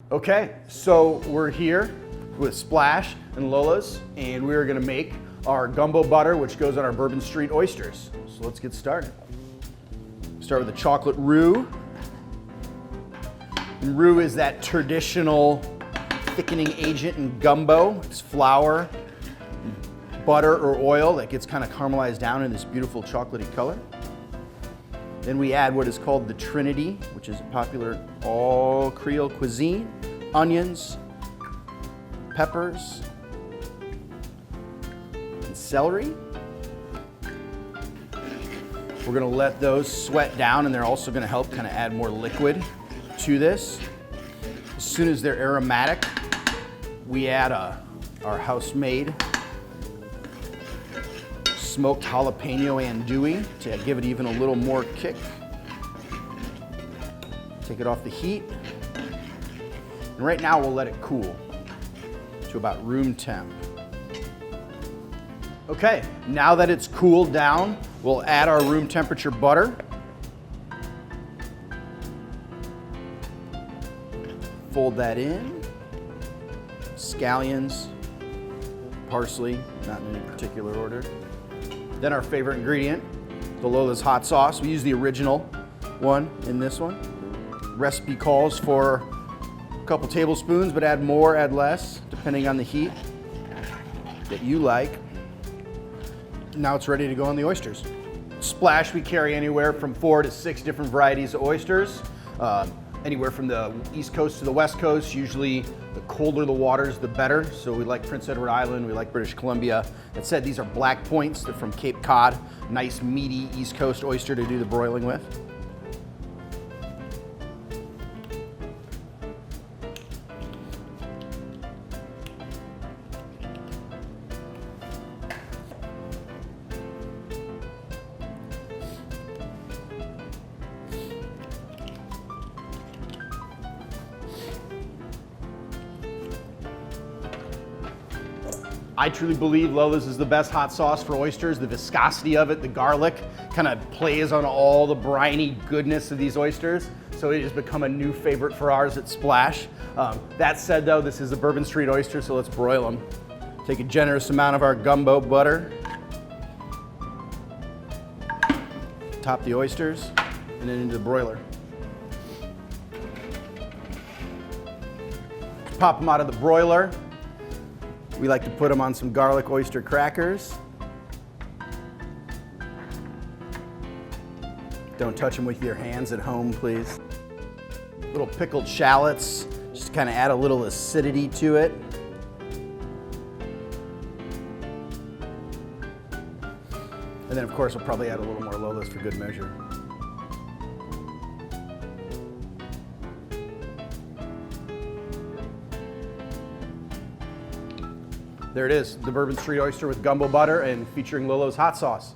Okay, so we're here with Splash and Lola's, and we're gonna make our gumbo butter, which goes on our Bourbon Street Oysters. So let's get started. Start with the chocolate roux. And roux is that traditional thickening agent in gumbo. It's flour, butter, or oil that gets kind of caramelized down in this beautiful chocolatey color. Then we add what is called the Trinity, which is popular in all Creole cuisine. Onions, peppers, and celery. We're gonna let those sweat down, and they're also gonna help kind of add more liquid to this. As soon as they're aromatic, we add our house-made smoked jalapeno andouille to give it even a little more kick. Take it off the heat. And right now we'll let it cool to about room temp. Okay, now that it's cooled down, we'll add our room temperature butter. Fold that in. Scallions, parsley, not in any particular order. Then our favorite ingredient, the Lola's hot sauce. We use the original one in this one. Recipe calls for a couple tablespoons, but add more, add less, depending on the heat that you like. Now it's ready to go on the oysters. Splash, we carry anywhere from 4 to 6 different varieties of oysters. Anywhere from the East Coast to the West Coast. Usually the colder the waters, the better. So we like Prince Edward Island, we like British Columbia. That said, these are black points. They're from Cape Cod. Nice, meaty East Coast oyster to do the broiling with. I truly believe Lola's is the best hot sauce for oysters. The viscosity of it, the garlic, kind of plays on all the briny goodness of these oysters. So it has become a new favorite for ours at Splash. That said though, this is a Bourbon Street oyster, so let's broil them. Take a generous amount of our gumbo butter. Top the oysters, and then into the broiler. Pop them out of the broiler. We like to put them on some garlic oyster crackers. Don't touch them with your hands at home, please. Little pickled shallots, just to kind of add a little acidity to it. And then of course we'll probably add a little more Lola's for good measure. There it is, the Bourbon Street oyster with gumbo butter and featuring Lola's hot sauce.